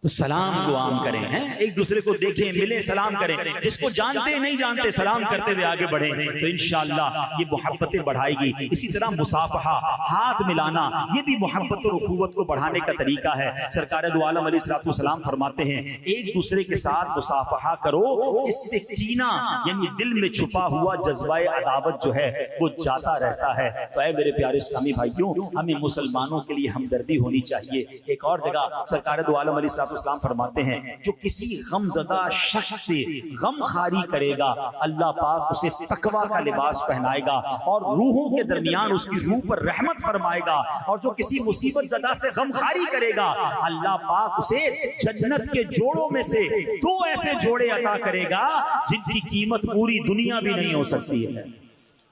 तो सलाम को आम करें, हैं, एक दूसरे को देखें, मिले, सलाम करें, जिसको जानते नहीं जानते सलाम करते हुए आगे बढ़े, तो इंशाअल्लाह ये मोहब्बतें बढ़ाएगी। इसी तरह मुसाफहा, हाथ मिलाना, ये भी मोहब्बत और उखुवत को बढ़ाने का तरीका है। सरकार दो आलम अलैहिस्सलाम फरमाते हैं एक दूसरे के साथ मुसाफहा करो, इससे कीना यानी दिल में छुपा हुआ जज्बा अदावत जो है वो जाता रहता है। तो ऐ मेरे प्यारे इस्लामी भाइयों, हमें मुसलमानों के लिए हमदर्दी होनी चाहिए। एक और जगह सरकार दो आलम अलैहिस्सलाम फरमाते हैं जो किसी गमज़दा शख्स से गम खारी करेगा, अल्लाह पाक उसे तकवा का लिबास पहनाएगा और रूहों के दरमियान उसकी रूह पर रहमत फरमाएगा। और जो किसी मुसीबत ज़दा से गम खारी करेगा, अल्लाह पाक उसे जन्नत के जोड़ों में से 2 ऐसे जोड़े अता करेगा जिनकी कीमत पूरी दुनिया भी नहीं हो सकती है।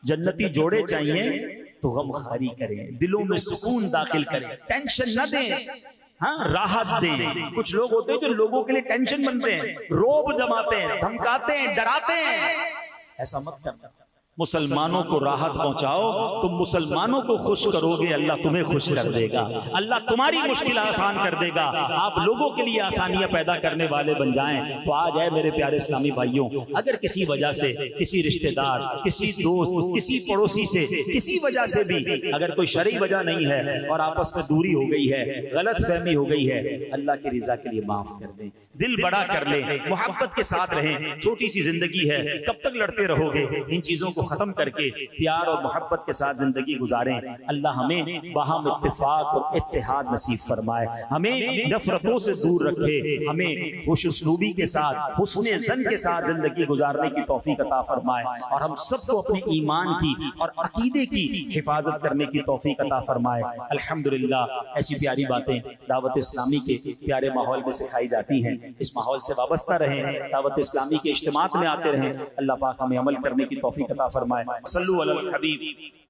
जन्नती जोड़े चाहिए तो गम खारी करें, दिलों में सुकून दाखिल करें, टेंशन न दें, हाँ, राहत दें। कुछ लोग होते हैं जो लोगों के लिए टेंशन बनते हैं, रोब जमाते हैं, धमकाते हैं, डराते हैं। ऐसा मत करना। मुसलमानों को राहत पहुंचाओ, तुम मुसलमानों को खुश करोगे, अल्लाह तुम्हें खुश कर देगा, अल्लाह तुम्हारी मुश्किल आसान कर देगा। आप लोगों के लिए आसानियां पैदा करने वाले बन जाएं। तो आज है मेरे प्यारे इस्लामी भाइयों, अगर किसी वजह से किसी रिश्तेदार, किसी दोस्त, किसी पड़ोसी से किसी वजह से भी अगर कोई शरई वजह नहीं है और आपस में दूरी हो गई है, गलत फहमी हो गई है, अल्लाह की रिजा के लिए माफ कर दें, दिल बड़ा कर लें, मोहब्बत के साथ रहें। छोटी सी जिंदगी है, कब तक लड़ते रहोगे? इन चीजों को खत्म करके प्यार और मोहब्बत के साथ जिंदगी गुजारें। अल्लाह हमें बाहम इत्तेफाक और इत्तेहाद नसीब फरमाए, हमें नफरतों से दूर रखे, हमें खुशउस्लूबी के साथ, हुस्ने ज़न के साथ जिंदगी गुजारने की तौफीक अता फरमाए और हम सबको अपने ईमान की और अकीदे की हिफाजत करने की तौफीक अता फरमाए। अल्हम्दुलिल्लाह, ऐसी प्यारी बातें दावत इस्लामी के प्यारे माहौल में सिखाई जाती हैं। इस माहौल से वाबस्ता रहें, दावत इस्लामी के इज्तिमात में आते रहें। अल्लाह पाक हमें अमल करने की तौफीक अता फरमाए। सल्लु अलल हबीब।